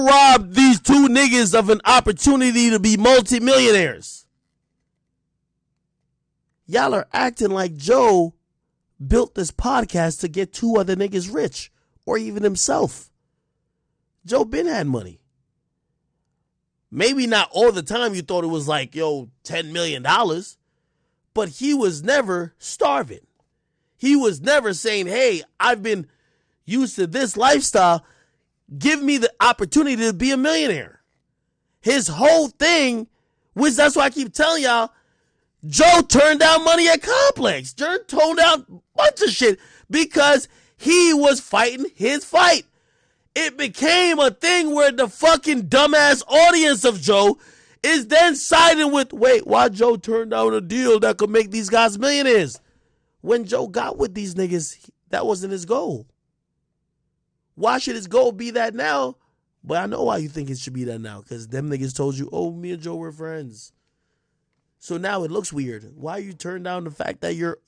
robbed these two niggas of an opportunity to be multimillionaires. Y'all are acting like Joe built this podcast to get two other niggas rich, or even himself. Joe been had money. Maybe not all the time you thought it was like, $10 million, but he was never starving. He was never saying, hey, I've been used to this lifestyle. Give me the opportunity to be a millionaire. His whole thing, which that's why I keep telling y'all, Joe turned down money at Complex. Joe turned down a bunch of shit because he was fighting his fight. It became a thing where the fucking dumbass audience of Joe is then siding with, wait, why Joe turned down a deal that could make these guys millionaires? When Joe got with these niggas, that wasn't his goal. Why should his goal be that now? But I know why you think it should be that now, because them niggas told you, me and Joe were friends. So now it looks weird. Why you turn down the fact that your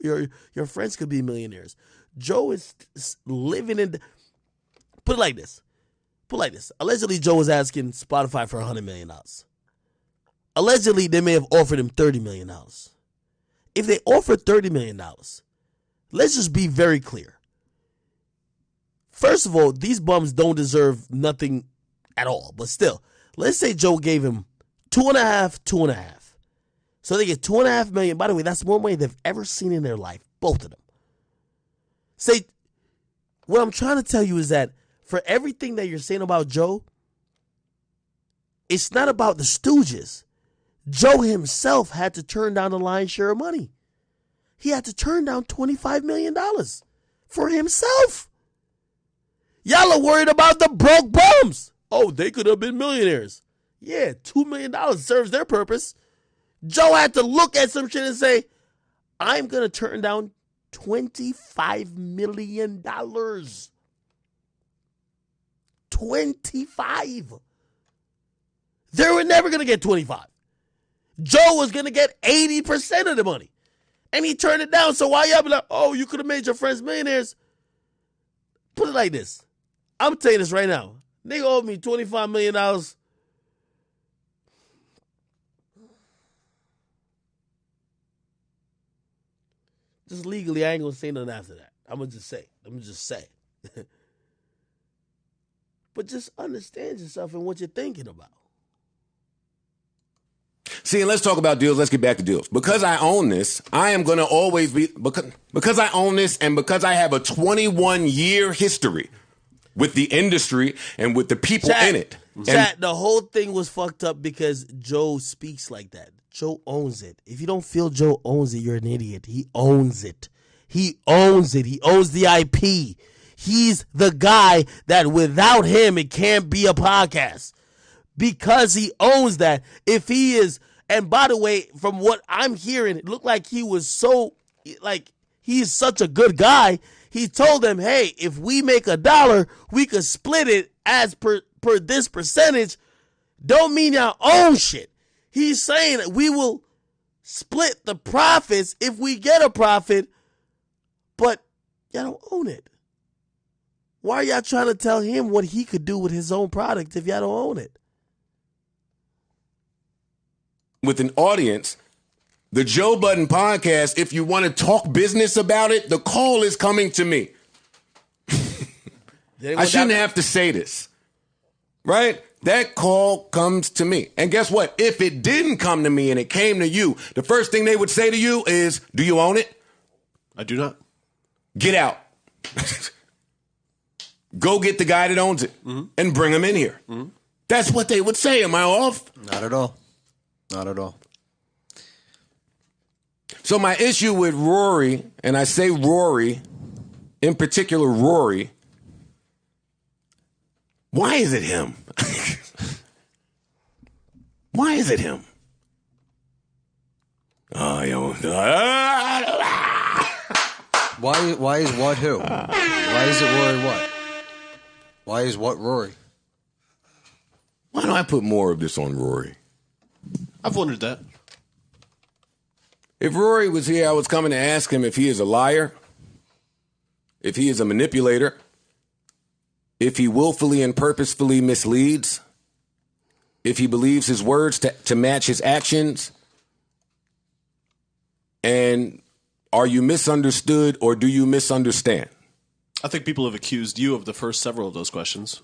friends could be millionaires? Joe is living in... Put it like this. Allegedly, Joe was asking Spotify for $100 million. Allegedly, they may have offered him $30 million. If they offered $30 million, let's just be very clear. First of all, these bums don't deserve nothing at all. But still, let's say Joe gave him 2.5. So they get $2.5 million. By the way, that's more money they've ever seen in their life. Both of them. Say, what I'm trying to tell you is that for everything that you're saying about Joe, it's not about the Stooges. Joe himself had to turn down the lion's share of money. He had to turn down $25 million for himself. Y'all are worried about the broke bums. They could have been millionaires. Yeah, $2 million serves their purpose. Joe had to look at some shit and say, I'm going to turn down $25 million. 25. They were never going to get 25. Joe was going to get 80% of the money. And he turned it down. So why y'all be like, you could have made your friends millionaires? Put it like this. I'm telling you this right now. Nigga owed me $25 million. Just legally, I ain't going to say nothing after that. I'm going to just say. But just understand yourself and what you're thinking about. See, and let's talk about deals. Let's get back to deals. Because I own this, I am going to always be, because I own this and because I have a 21-year history with the industry and with the people in it. Chat, the whole thing was fucked up because Joe speaks like that. Joe owns it. If you don't feel Joe owns it, you're an idiot. He owns it. He owns it. He owns the IP. He's the guy that without him, it can't be a podcast. Because he owns that. If he is, and by the way, from what I'm hearing, it looked like he was so, he's such a good guy. He told them, hey, if we make $1, we could split it as per this percentage. Don't mean y'all own shit. He's saying that we will split the profits if we get a profit, but y'all don't own it. Why are y'all trying to tell him what he could do with his own product if y'all don't own it? With an audience, the Joe Budden podcast, if you want to talk business about it, the call is coming to me. I shouldn't have to say this, right? That call comes to me. And guess what? If it didn't come to me and it came to you, the first thing they would say to you is, do you own it? I do not. Get out. Go get the guy that owns it and bring him in here. Mm-hmm. That's what they would say. Am I off? Not at all. Not at all. So my issue with Rory, and I say Rory, in particular Rory, why is it him? Why is it him? Why is what who? Why is it Rory what? Why is what Rory? Why don't I put more of this on Rory? I've wondered that. If Rory was here, I was coming to ask him if he is a liar, if he is a manipulator, if he willfully and purposefully misleads, if he believes his words to match his actions, and are you misunderstood or do you misunderstand? I think people have accused you of the first several of those questions.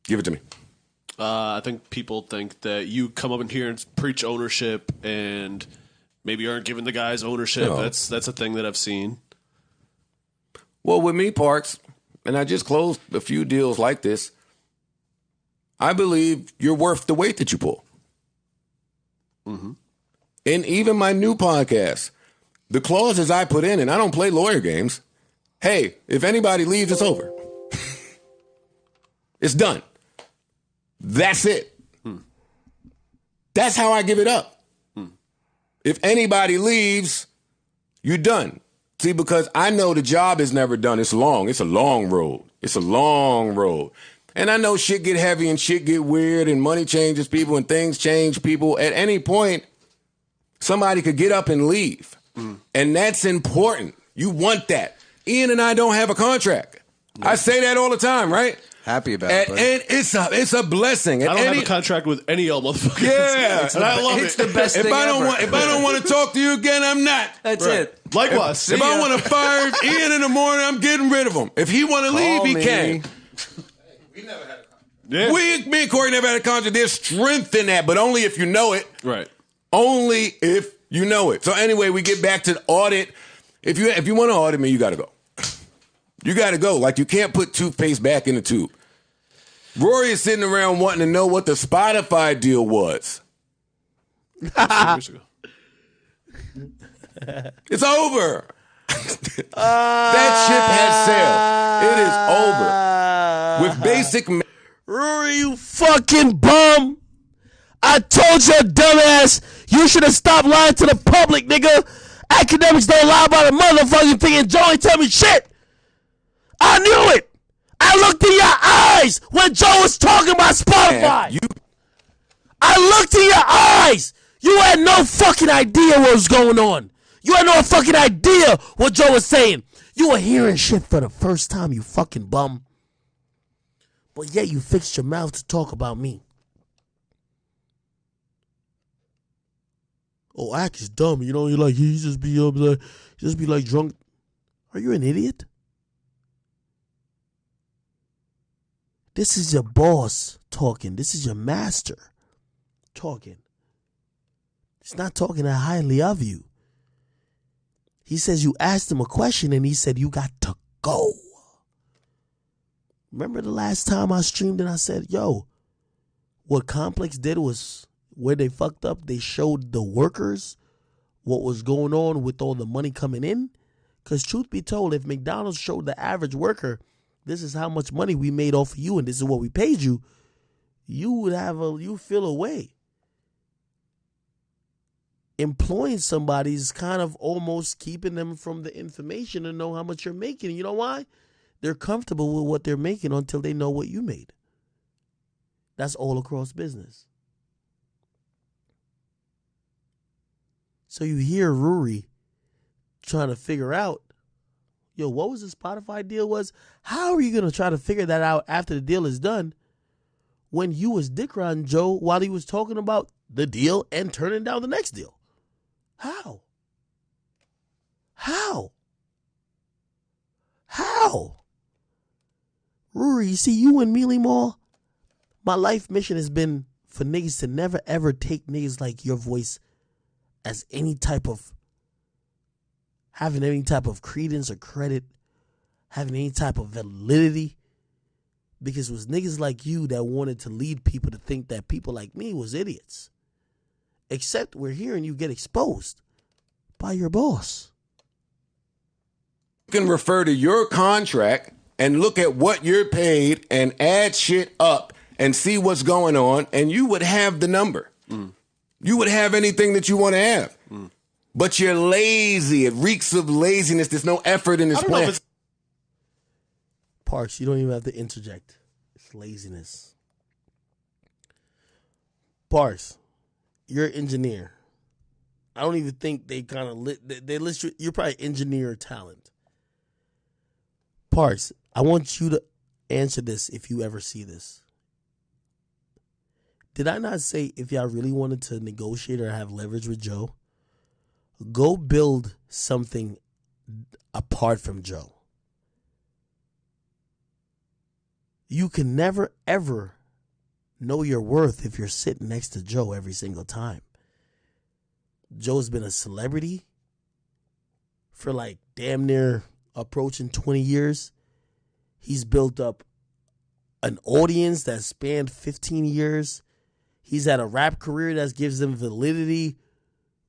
Give it to me. I think people think that you come up in here and preach ownership and maybe aren't giving the guys ownership. No. That's a thing that I've seen. Well, with me, Parks, and I just closed a few deals like this, I believe you're worth the weight that you pull. Mm-hmm. And even my new podcast, the clauses I put in, and I don't play lawyer games. Hey, if anybody leaves, it's over. It's done. That's it. That's how I give it up. If anybody leaves, you're done. See, because I know the job is never done. It's long. It's a long road. It's a long road. And I know shit get heavy and shit get weird and money changes people and things change people. At any point, somebody could get up and leave. And that's important. You want that. Ian and I don't have a contract. I say that all the time, right? Happy about it. Buddy. And it's a blessing. I don't have a contract with any of y'all motherfuckers. Yeah. And I love It's it. the best thing If I ever. don't want to talk to you again, I'm not. That's it. Likewise. If I want to fire Ian in the morning, I'm getting rid of him. If he want to leave, he me. can. We never had a contract. Yeah. Me and Corey never had a contract. There's strength in that, but only if you know it. Right. Only if you know it. So anyway, we get back to the audit. If you want to audit me, you got to go. You got to go. Like, you can't put toothpaste back in the tube. Rory is sitting around wanting to know what the Spotify deal was. Years ago. It's over. That ship has sailed. It is over. With basic... Rory, you fucking bum. I told your dumbass you should have stopped lying to the public, nigga. Academics don't lie about a motherfucking thing, and Joe ain't tell me shit. I knew it. I looked in your eyes when Joe was talking about Spotify. I looked in your eyes. You had no fucking idea what was going on. You had no fucking idea what Joe was saying. You were hearing shit for the first time, you fucking bum. But yet you fixed your mouth to talk about me. Oh, Ack is dumb. You know, you're like, he just be like drunk. Are you an idiot? This is your boss talking. This is your master talking. He's not talking that highly of you. He says you asked him a question and he said you got to go. Remember the last time I streamed and I said, yo, what Complex did was where they fucked up, they showed the workers what was going on with all the money coming in. Because truth be told, if McDonald's showed the average worker, this is how much money we made off of you and this is what we paid you, you feel away. Employing somebody is kind of almost keeping them from the information to know how much you're making. You know why? They're comfortable with what they're making until they know what you made. That's all across business. So you hear Rory trying to figure out, yo, what was the Spotify deal was? How are you going to try to figure that out after the deal is done when you was dick riding Joe while he was talking about the deal and turning down the next deal? How? Rory, you see, you and Mealy Mall, my life mission has been for niggas to never ever take niggas like your voice as any type of, having any type of credence or credit, having any type of validity. Because it was niggas like you that wanted to lead people to think that people like me was idiots. Except we're hearing you get exposed by your boss. You can refer to your contract and look at what you're paid and add shit up and see what's going on, and you would have the number. You would have anything that you want to have. But you're lazy. It reeks of laziness. There's no effort in this plan. Parks, you don't even have to interject. It's laziness. Parks, you're an engineer. I don't even think they kind of they list you. You're probably engineer talent. Parks, I want you to answer this if you ever see this. Did I not say if y'all really wanted to negotiate or have leverage with Joe, go build something apart from Joe? You can never, ever know your worth if you're sitting next to Joe every single time. Joe's been a celebrity for like damn near approaching 20 years. He's built up an audience that spanned 15 years. He's had a rap career that gives him validity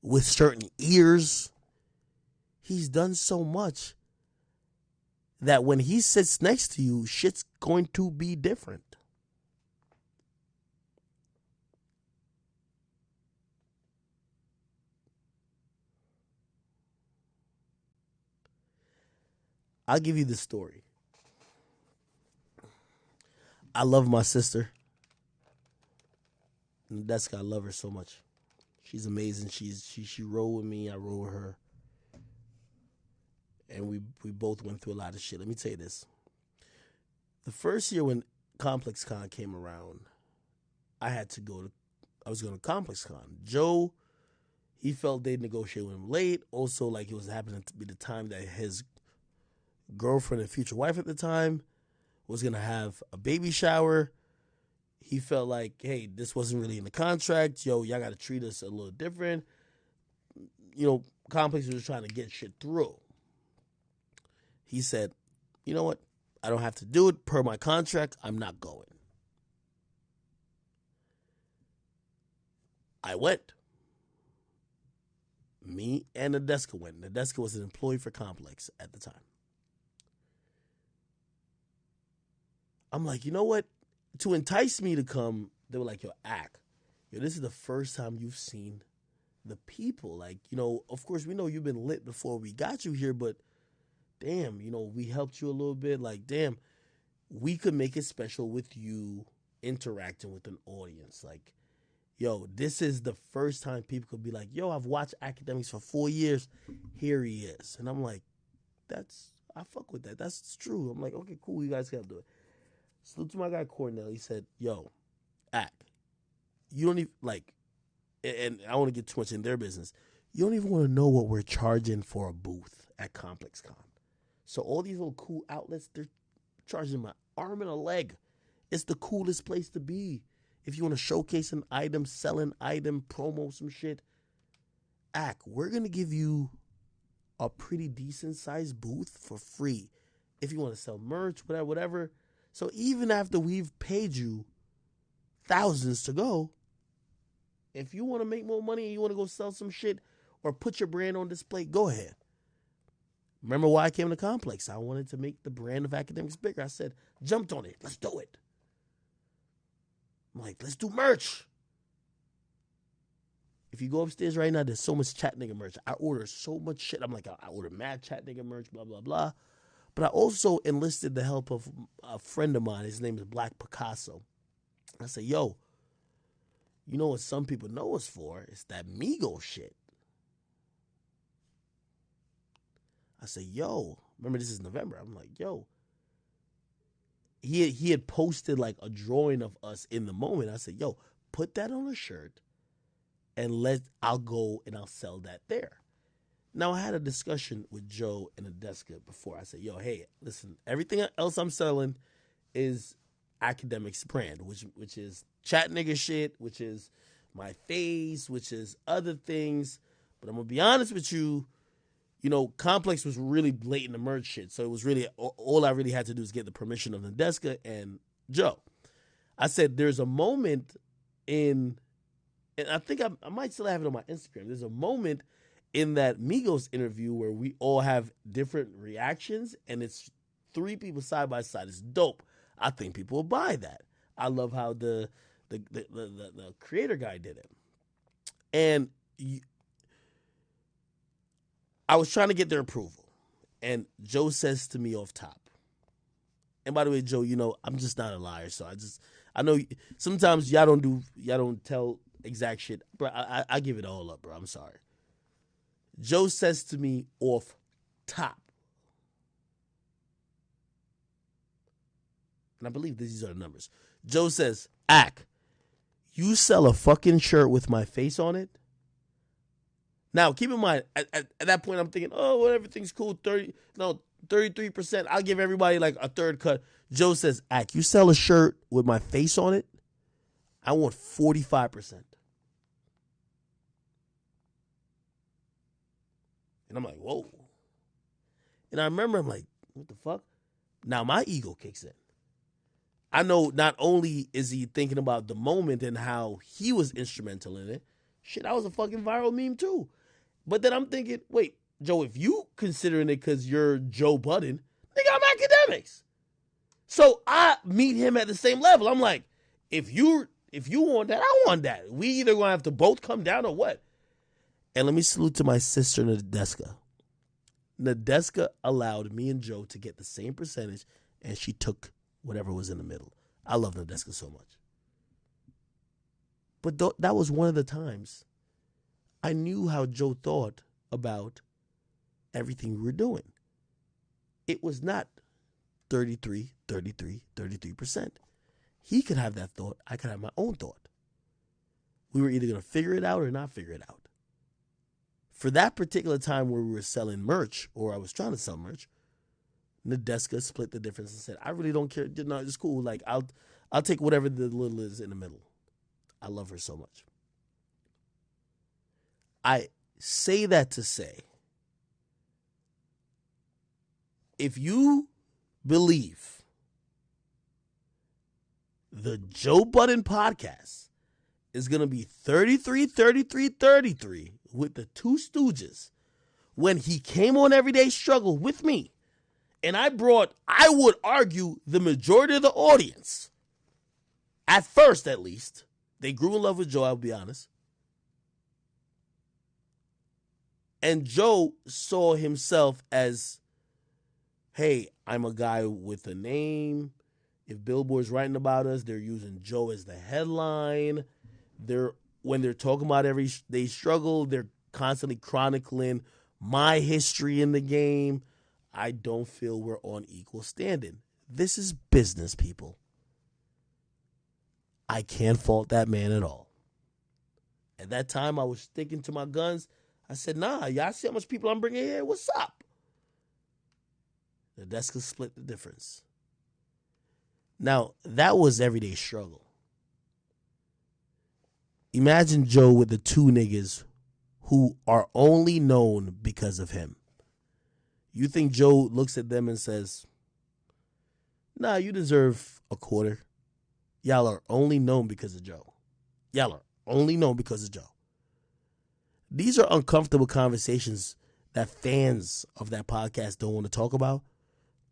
with certain ears. He's done so much that when he sits next to you, shit's going to be different. I'll give you the story. I love my sister. That's why I love her so much. She's amazing. She rode with me. I rode with her. And we both went through a lot of shit. Let me tell you this. The first year when Complex Con came around, I was going to Complex Con. Joe, he felt they'd negotiate with him late. Also, like it was happening to be the time that his girlfriend and future wife at the time was going to have a baby shower. He felt like, hey, this wasn't really in the contract. Yo, y'all got to treat us a little different. You know, Complex was trying to get shit through. He said, you know what? I don't have to do it per my contract. I'm not going. I went. Me and Nadeska went. Nadeska was an employee for Complex at the time. I'm like, you know what? To entice me to come, they were like, yo, this is the first time you've seen the people. Like, you know, of course, we know you've been lit before we got you here, but damn, you know, we helped you a little bit. Like, damn, we could make it special with you interacting with an audience. Like, yo, this is the first time people could be like, yo, I've watched Akademiks for 4 years. Here he is. And I'm like, I fuck with that. That's true. I'm like, okay, cool. You guys can do it. Salute to my guy Cornell. He said, yo, you don't even, like, and I don't want to get too much in their business. You don't even want to know what we're charging for a booth at Complex Con. So all these little cool outlets, they're charging my arm and a leg. It's the coolest place to be. If you want to showcase an item, sell an item, promo some shit, we're going to give you a pretty decent sized booth for free. If you want to sell merch, whatever. So even after we've paid you thousands to go, if you want to make more money and you want to go sell some shit or put your brand on display, go ahead. Remember why I came to Complex? I wanted to make the brand of Akademiks bigger. I said, jumped on it. Let's do it. I'm like, let's do merch. If you go upstairs right now, there's so much Chat Nigga merch. I order so much shit. I'm like, I order mad Chat Nigga merch, blah, blah, blah. But I also enlisted the help of a friend of mine. His name is Black Picasso. I said, yo, you know what some people know us for? It's that Migos shit. I said, yo, remember this is November. I'm like, yo. He had posted like a drawing of us in the moment. I said, yo, put that on a shirt and I'll go and I'll sell that there. Now, I had a discussion with Joe and Nadeska before. I said, yo, hey, listen, everything else I'm selling is Akademiks brand, which is Chat Nigga shit, which is my face, which is other things. But I'm going to be honest with you, you know, Complex was really blatant the merch shit. So it was really, all I really had to do is get the permission of Nadeska and Joe. I said, there's a moment and I think I might still have it on my Instagram. There's a moment in that Migos interview where we all have different reactions and it's 3 people side by side. It's dope. I think people will buy that. I love how the creator guy did it. And I was trying to get their approval. And Joe says to me off top, and by the way, Joe, you know, I'm just not a liar. So I know sometimes y'all don't tell exact shit. Bro, I give it all up, bro. I'm sorry. Joe says to me off top, and I believe these are the numbers. Joe says, Ak, you sell a fucking shirt with my face on it? Now, keep in mind, at that point, I'm thinking, oh, well, everything's cool. 33%. I'll give everybody like a third cut. Joe says, Ak, you sell a shirt with my face on it? I want 45%. And I'm like, whoa. And I remember, I'm like, what the fuck? Now my ego kicks in. I know not only is he thinking about the moment and how he was instrumental in it, shit, I was a fucking viral meme too. But then I'm thinking, wait, Joe, if you considering it because you're Joe Budden, nigga, I'm Akademiks. So I meet him at the same level. I'm like, if you want that, I want that. We either gonna have to both come down or what? And let me salute to my sister Nadeska. Nadeska allowed me and Joe to get the same percentage, and she took whatever was in the middle. I love Nadeska so much. But that was one of the times I knew how Joe thought about everything we were doing. It was not 33%. He could have that thought. I could have my own thought. We were either going to figure it out or not figure it out. For that particular time where we were selling merch, or I was trying to sell merch, Nadeska split the difference and said, I really don't care. No, it's cool. Like, I'll take whatever the little is in the middle. I love her so much. I say that to say, if you believe the Joe Budden podcast is going to be 33 with the Two Stooges when he came on Everyday Struggle with me, and I would argue, the majority of the audience, at first at least, they grew in love with Joe, I'll be honest. And Joe saw himself as, hey, I'm a guy with a name. If Billboard's writing about us, they're using Joe as the headline. When they're talking about Everyday Struggle, they're constantly chronicling my history in the game. I don't feel we're on equal standing. This is business, people. I can't fault that man at all. At that time, I was sticking to my guns. I said, nah, y'all see how much people I'm bringing here? What's up? The desk has split the difference. Now, that was Everyday Struggle. Imagine Joe with the two niggas who are only known because of him. You think Joe looks at them and says, nah, you deserve a quarter. Y'all are only known because of Joe. Y'all are only known because of Joe. These are uncomfortable conversations that fans of that podcast don't want to talk about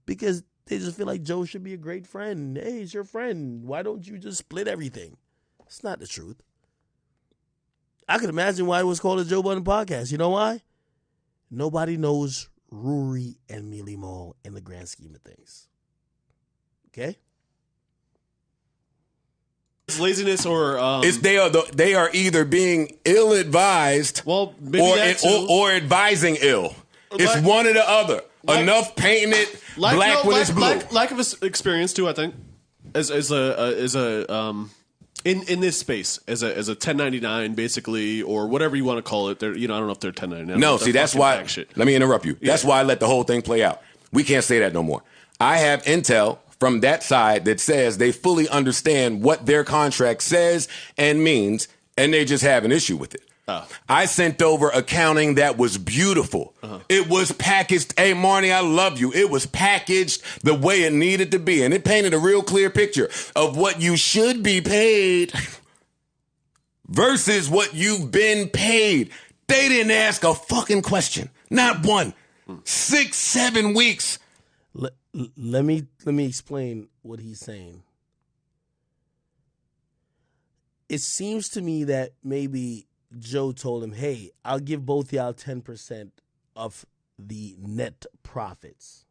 because they just feel like Joe should be a great friend. Hey, he's your friend. Why don't you just split everything? It's not the truth. I could imagine why it was called a Joe Budden podcast. You know why? Nobody knows Rory and Mealy Mall in the grand scheme of things. Okay? It's laziness or they are either being ill-advised or advising ill. It's one or the other. Enough painting it black when it's blue. Lack of experience too, I think, as a in this space as a 1099 basically, or whatever you want to call it. I don't know if they're 1099. No, see, that's why. Let me interrupt you. That's why I let the whole thing play out. We can't say that no more. I have intel from that side that says they fully understand what their contract says and means, and they just have an issue with it. Oh. I sent over accounting that was beautiful. Uh-huh. It was packaged. Hey, Marnie, I love you. It was packaged the way it needed to be, and it painted a real clear picture of what you should be paid versus what you've been paid. They didn't ask a fucking question. Not one. 6-7 weeks. Let me explain what he's saying. It seems to me that maybe Joe told him, hey, I'll give both y'all 10% of the net profits.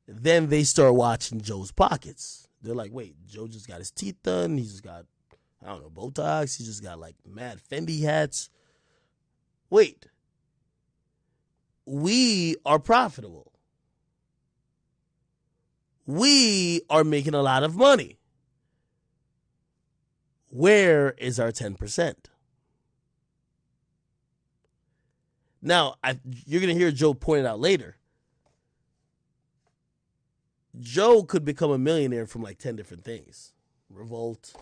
Then they start watching Joe's pockets. They're like, wait, Joe just got his teeth done. He just got, I don't know, Botox. He just got like mad Fendi hats. Wait. We are profitable. We are making a lot of money. Where is our 10%? Now, you're going to hear Joe point it out later. Joe could become a millionaire from like 10 different things. Revolt.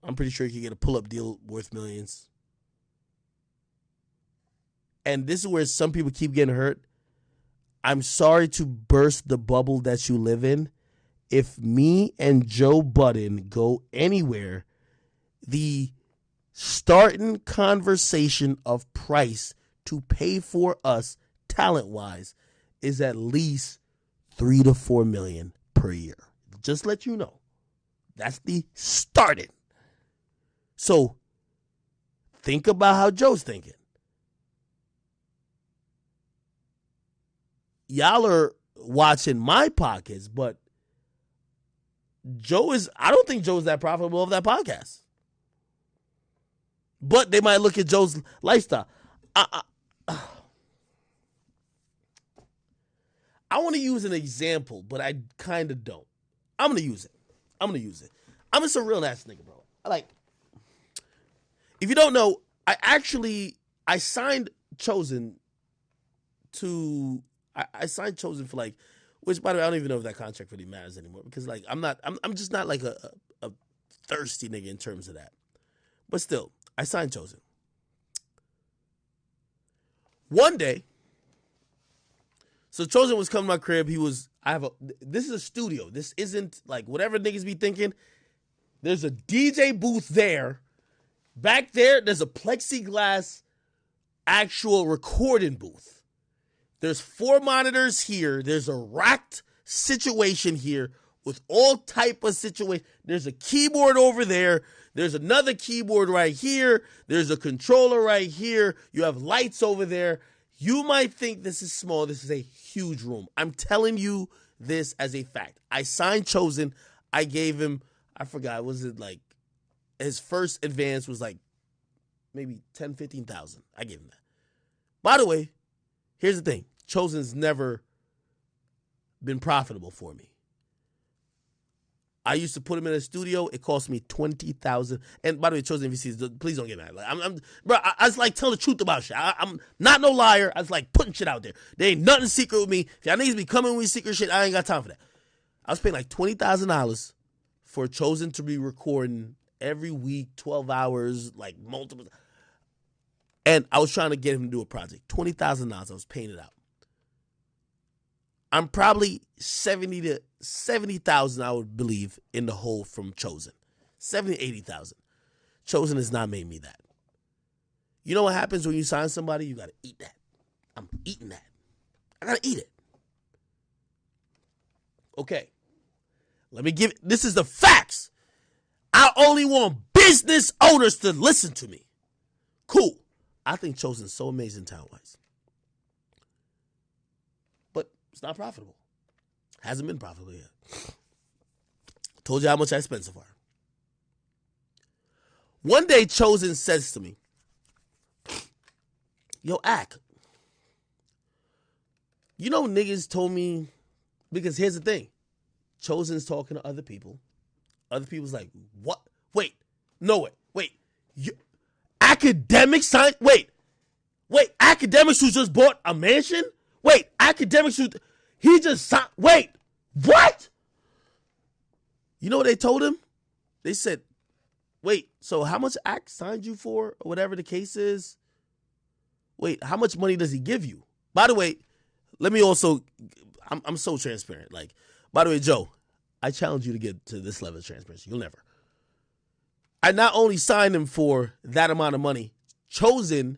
I'm pretty sure he could get a pull-up deal worth millions. And this is where some people keep getting hurt. I'm sorry to burst the bubble that you live in. If me and Joe Budden go anywhere, the starting conversation of price to pay for us talent-wise is at least $3 to $4 million per year. Just let you know. That's the starting. So think about how Joe's thinking. Y'all are watching my podcast, but I don't think Joe's that profitable of that podcast. But they might look at Joe's lifestyle. I want to use an example, but I kind of don't. I'm going to use it. I'm just a real ass nigga, bro. If you don't know, I signed Chosen for like, which by the way, I don't even know if that contract really matters anymore because like I'm just not like a thirsty nigga in terms of that. But still, I signed Chosen. One day, so Chosen was coming to my crib. This is a studio. This isn't like whatever niggas be thinking. There's a DJ booth there. Back there, there's a plexiglass actual recording booth. There's 4 monitors here. There's a racked situation here with all type of situation. There's a keyboard over there. There's another keyboard right here. There's a controller right here. You have lights over there. You might think this is small. This is a huge room. I'm telling you this as a fact. I signed Chosen. I gave him, I forgot, was it like, his first advance was like maybe 10, 15,000. I gave him that. By the way, here's the thing. Chosen's never been profitable for me. I used to put him in a studio. It cost me $20,000. And by the way, Chosen, if you see this, please don't get mad. Like, I was like telling the truth about shit. I'm not no liar. I was like putting shit out there. There ain't nothing secret with me. If y'all niggas be coming with secret shit, I ain't got time for that. I was paying like $20,000 for Chosen to be recording every week, 12 hours, like multiple. And I was trying to get him to do a project. $20,000. I was paying it out. I'm probably 70 to 70,000, I would believe, in the hole from Chosen. 70 to 80,000. Chosen has not made me that. You know what happens when you sign somebody? You got to eat that. I'm eating that. I got to eat it. Okay. This is the facts. I only want business owners to listen to me. Cool. I think Chosen's so amazing talent-wise. But it's not profitable. Hasn't been profitable yet. Told you how much I spent so far. One day, Chosen says to me, yo, Ak, you know niggas told me, because here's the thing. Chosen's talking to other people. Other people's like, what? Wait, no way. Wait, Akademiks signed? Wait, Akademiks who just bought a mansion? Wait, Akademiks who, he just signed, wait, what? You know what they told him? They said, wait, so how much Ak signed you for, or whatever the case is? Wait, how much money does he give you? By the way, let me also, I'm so transparent. Like, by the way, Joe, I challenge you to get to this level of transparency. You'll never. I not only signed him for that amount of money, Chosen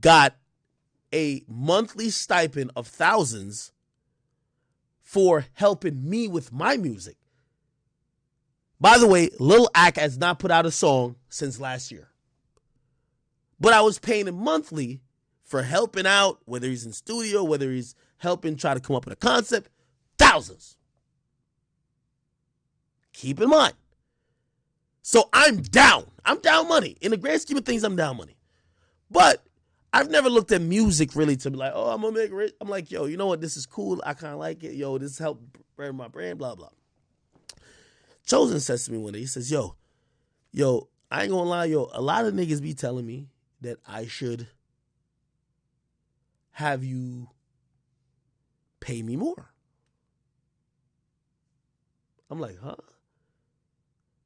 got a monthly stipend of thousands for helping me with my music. By the way, Lil Ak has not put out a song since last year. But I was paying him monthly for helping out, whether he's in studio, whether he's helping try to come up with a concept, thousands. Keep in mind. So I'm down. I'm down money. In the grand scheme of things, I'm down money. But I've never looked at music really to be like, oh, I'm gonna make rich. I'm like, yo, you know what? This is cool. I kind of like it. Yo, this helped brand my brand. Blah blah. Chosen says to me one day, he says, yo, I ain't gonna lie, yo. A lot of niggas be telling me that I should have you pay me more. I'm like, huh?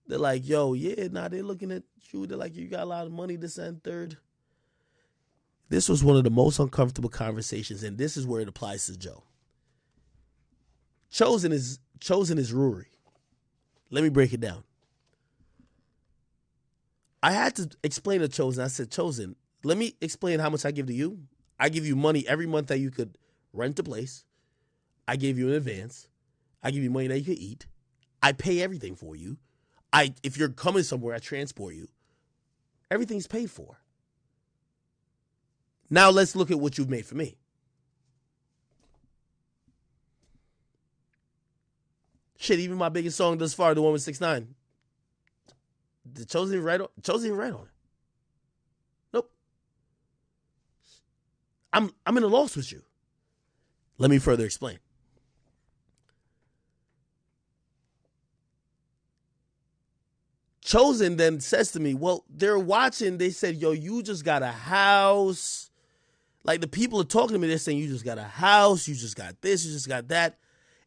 They're like, yo, yeah, nah, they're looking at you. They're like, you got a lot of money, this and third. This was one of the most uncomfortable conversations, and this is where it applies to Joe. Chosen is Rory. Let me break it down. I had to explain to Chosen. I said, Chosen, let me explain how much I give to you. I give you money every month that you could rent a place. I gave you in advance. I give you money that you could eat. I pay everything for you. If you're coming somewhere, I transport you. Everything's paid for. Now let's look at what you've made for me. Shit, even my biggest song thus far, the one with 6ix9ine. Did Chosen even write on it? Nope. I'm in a loss with you. Let me further explain. Chosen then says to me, well, they're watching. They said, yo, you just got a house. Like, the people are talking to me. They're saying, you just got a house. You just got this. You just got that.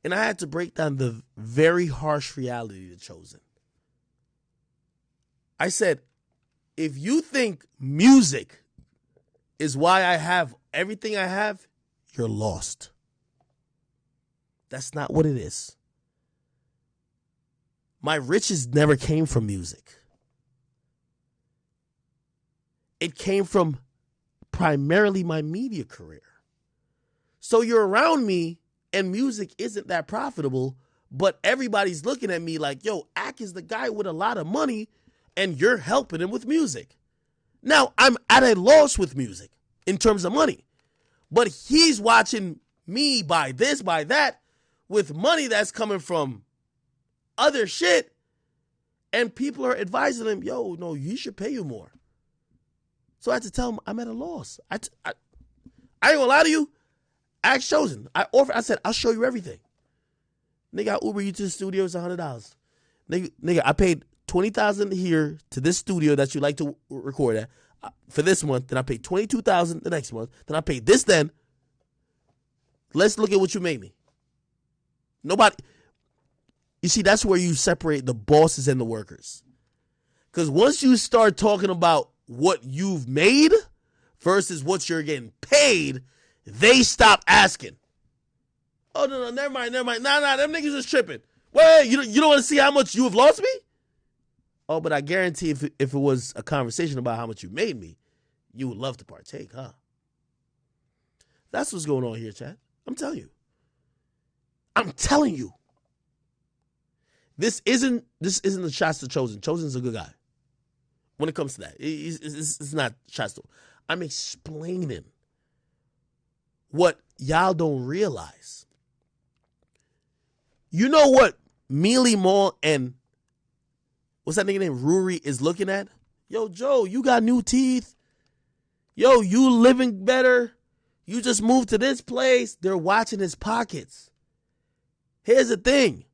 And I had to break down the very harsh reality to Chosen. I said, if you think music is why I have everything I have, you're lost. That's not what it is. My riches never came from music. It came from primarily my media career. So you're around me and music isn't that profitable, but everybody's looking at me like, yo, Ak is the guy with a lot of money and you're helping him with music. Now, I'm at a loss with music in terms of money, but he's watching me buy this, buy that with money that's coming from other shit, and people are advising him, yo, no, you should pay you more. So I had to tell him I'm at a loss. I ain't gonna lie to you. I Chosen. I said, I'll show you everything. Nigga, I Uber you to the studio, it's $100. Nigga, I paid $20,000 here to this studio that you like to record at for this month. Then I paid $22,000 the next month. Then I paid this then. Let's look at what you made me. Nobody. You see, that's where you separate the bosses and the workers. Because once you start talking about what you've made versus what you're getting paid, they stop asking. Oh, no, never mind. Nah, them niggas is tripping. Wait, you don't want to see how much you have lost me? Oh, but I guarantee if it was a conversation about how much you made me, you would love to partake, huh? That's what's going on here, Chad. I'm telling you. This isn't the shots to Chosen. Chosen's a good guy. When it comes to that, it's not shots to him. I'm explaining what y'all don't realize. You know what Mealy Mall and what's that nigga named Rory is looking at? Yo, Joe, you got new teeth. Yo, you living better. You just moved to this place. They're watching his pockets. Here's the thing.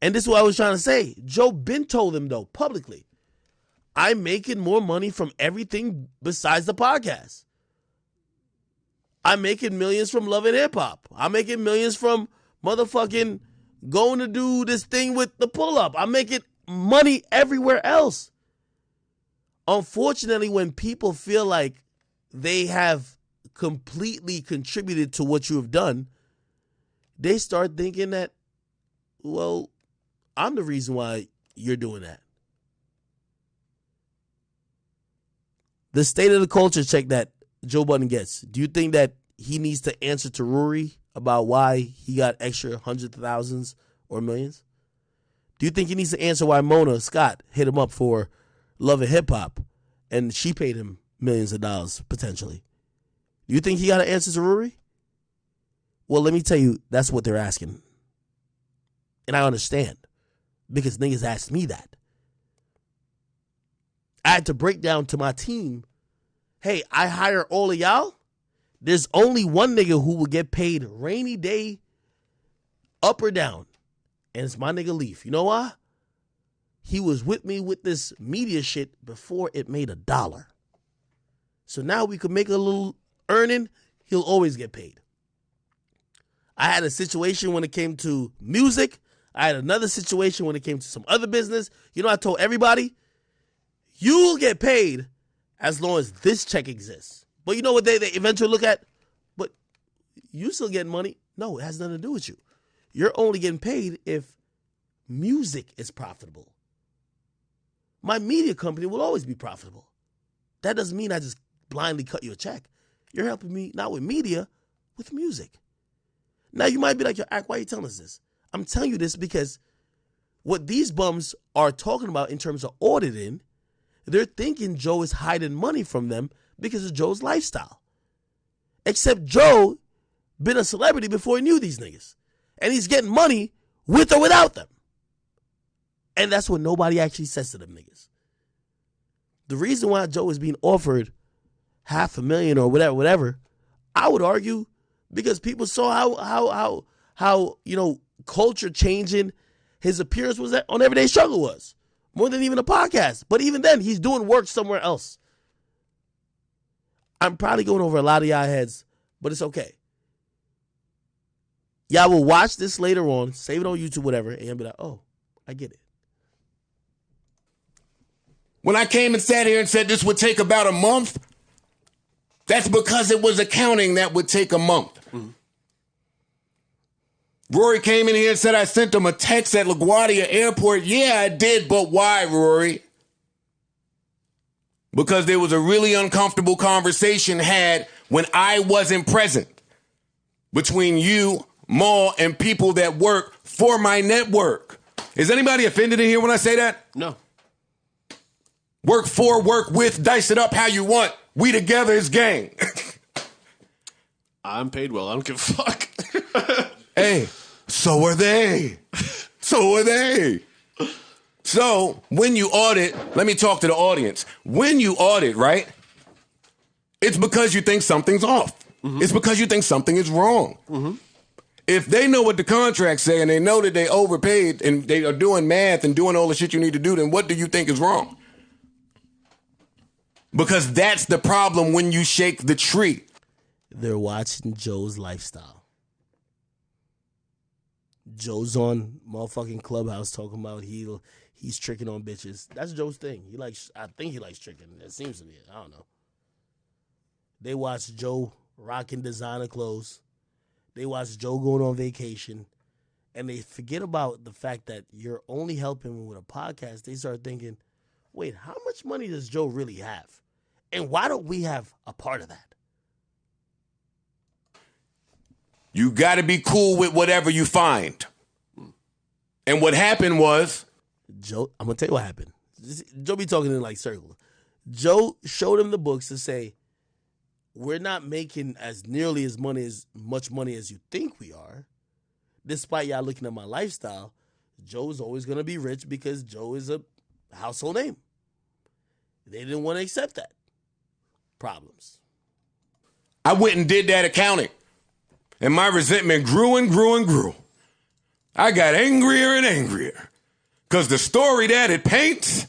And this is what I was trying to say. Joe Ben told him, though, publicly, I'm making more money from everything besides the podcast. I'm making millions from Love and Hip Hop. I'm making millions from motherfucking going to do this thing with the pull-up. I'm making money everywhere else. Unfortunately, when people feel like they have completely contributed to what you have done, they start thinking that, well, I'm the reason why you're doing that. The state of the culture check that Joe Budden gets. Do you think that he needs to answer to Rory about why he got extra hundreds of thousands or millions? Do you think he needs to answer why Mona Scott hit him up for Love and Hip Hop and she paid him millions of dollars potentially? Do you think he got an answer to Rory? Well, let me tell you, that's what they're asking. And I understand because niggas asked me that. I had to break down to my team hey, I hire all of y'all, there's only one nigga who will get paid rainy day, up or down. And it's my nigga Leaf. You know why? He was with me with this media shit before it made $1. So now we could make a little earning. He'll always get paid. I had a situation when it came to music. I had another situation when it came to some other business. You know, I told everybody, you'll get paid as long as this check exists. But you know what they eventually look at? But you still getting money? No, it has nothing to do with you. You're only getting paid if music is profitable. My media company will always be profitable. That doesn't mean I just blindly cut you a check. You're helping me not with media, with music. Now you might be like, yo, Ak, why are you telling us this? I'm telling you this because what these bums are talking about in terms of auditing, they're thinking Joe is hiding money from them because of Joe's lifestyle. Except Joe been a celebrity before he knew these niggas. And he's getting money with or without them. And that's what nobody actually says to them niggas. The reason why Joe is being offered $500,000 or whatever, I would argue because people saw how culture changing his appearance was on Everyday Struggle was. More than even a podcast. But even then, he's doing work somewhere else. I'm probably going over a lot of y'all heads, but it's okay. Y'all will watch this later on, save it on YouTube, whatever, and you'll be like, oh, I get it. When I came and sat here and said this would take about a month, that's because it was accounting that would take a month. Mm-hmm. Rory came in here and said I sent him a text at LaGuardia Airport. Yeah, I did, but why, Rory? Because there was a really uncomfortable conversation had when I wasn't present between you, Maul, and people that work for my network. Is anybody offended in here when I say that? No. Work for, work with, dice it up how you want. We together is gang. I'm paid well. I don't give a fuck. Hey, so are they. So are they. So when you audit, let me talk to the audience. When you audit, right, it's because you think something's off. Mm-hmm. It's because you think something is wrong. Mm-hmm. If they know what the contracts say and they know that they overpaid and they are doing math and doing all the shit you need to do, then what do you think is wrong? Because that's the problem when you shake the tree. They're watching Joe's lifestyle. Joe's on motherfucking Clubhouse talking about he's tricking on bitches. That's Joe's thing. I think he likes tricking. It seems to be. I don't know. They watch Joe rocking designer clothes. They watch Joe going on vacation. And they forget about the fact that you're only helping him with a podcast. They start thinking, wait, how much money does Joe really have? And why don't we have a part of that? You got to be cool with whatever you find. And what happened was... Joe, I'm going to tell you what happened. Joe be talking in like circles. Joe showed him the books to say, we're not making as nearly as much money as you think we are. Despite y'all looking at my lifestyle, Joe's always going to be rich because Joe is a household name. They didn't want to accept that. Problems. I went and did that accounting. And my resentment grew and grew and grew. I got angrier and angrier. Because the story that it paints,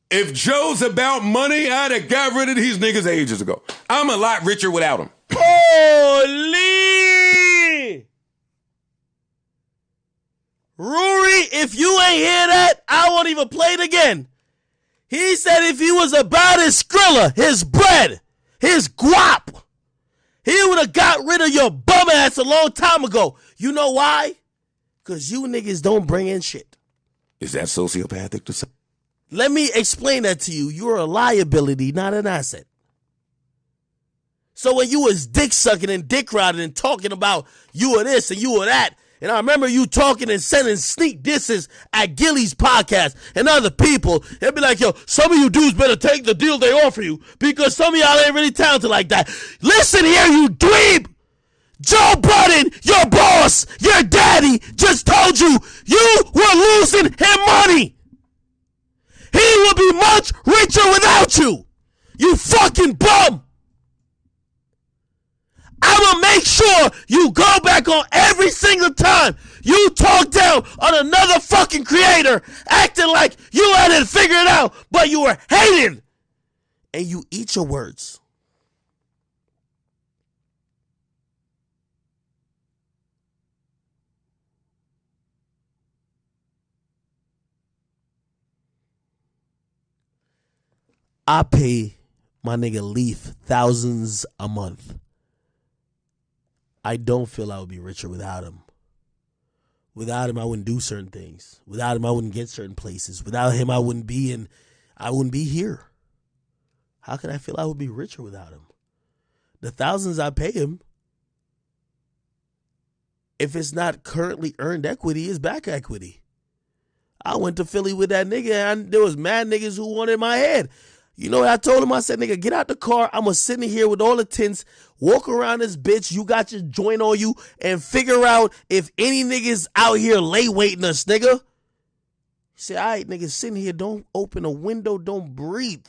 if Joe's about money, I'd have got rid of these niggas ages ago. I'm a lot richer without him. Holy! Rory, if you ain't hear that, I won't even play it again. He said if he was about his Skrilla, his bread, his guap, he would have got rid of your bum ass a long time ago. You know why? Because you niggas don't bring in shit. Is that sociopathic to say? Let me explain that to you. You're a liability, not an asset. So when you was dick sucking and dick riding and talking about you or this and you or that, and I remember you talking and sending sneak disses at Gilly's podcast and other people. They'd be like, yo, some of you dudes better take the deal they offer you because some of y'all ain't really talented like that. Listen here, you dweeb. Joe Budden, your boss, your daddy, just told you you were losing him money. He will be much richer without you. You fucking bum! I'ma make sure you go back on every single time you talk down on another fucking creator, acting like you had it figured out, but you were hating. And you eat your words. I pay my nigga Leaf thousands a month. I don't feel I would be richer without him. Without him, I wouldn't do certain things. Without him, I wouldn't get certain places. Without him, I wouldn't be here. How could I feel I would be richer without him? The thousands I pay him, if it's not currently earned equity, it's back equity. I went to Philly with that nigga, and there was mad niggas who wanted my head. You know what I told him? I said, nigga, get out the car. I'm going to sit in here with all the tints, walk around this bitch. You got your joint on you, and figure out if any niggas out here lay waiting us, nigga. He said, all right, nigga, sit in here. Don't open a window. Don't breathe.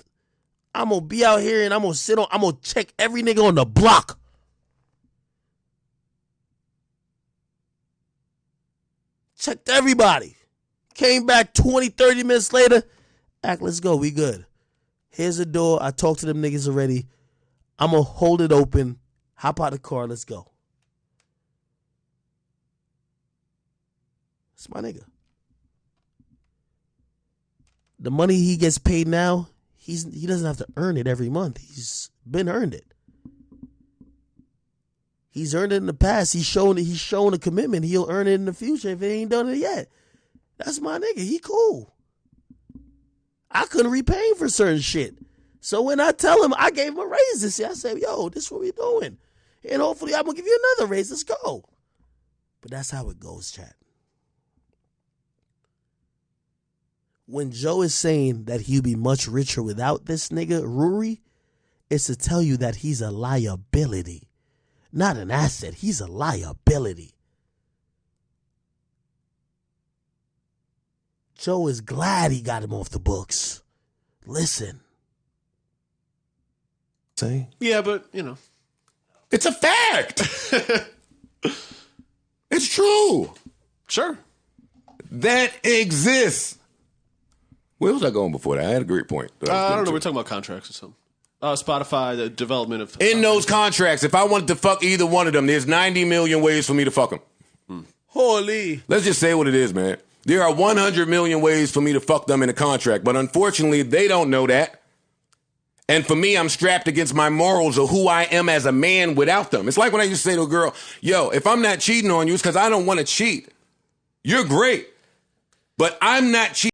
I'm going to be out here, and I'm going to check every nigga on the block. Checked everybody. Came back 20, 30 minutes later. Let's go. We good. Here's the door. I talked to them niggas already. I'm going to hold it open. Hop out the car. Let's go. It's my nigga. The money he gets paid now, he doesn't have to earn it every month. He's been earned it. He's earned it in the past. He's shown a commitment. He'll earn it in the future if he ain't done it yet. That's my nigga. He cool. I couldn't repay him for certain shit. So when I tell him, I gave him a raise this year. I said, yo, this is what we doing. And hopefully I'm going to give you another raise. Let's go. But that's how it goes, chat. When Joe is saying that he'll be much richer without this nigga, Rory, it's to tell you that he's a liability. Not an asset. He's a liability. Joe is glad he got him off the books. Listen. Say? Yeah, but, you know. It's a fact. It's true. Sure. That exists. Where was I going before that? I had a great point. I don't know. We're talking about contracts or something. Spotify, the development of... In those contracts, if I wanted to fuck either one of them, there's 90 million ways for me to fuck them. Holy. Let's just say what it is, man. There are 100 million ways for me to fuck them in a contract, but unfortunately, they don't know that. And for me, I'm strapped against my morals of who I am as a man without them. It's like when I used to say to a girl, yo, if I'm not cheating on you, it's because I don't want to cheat. You're great, but I'm not cheating.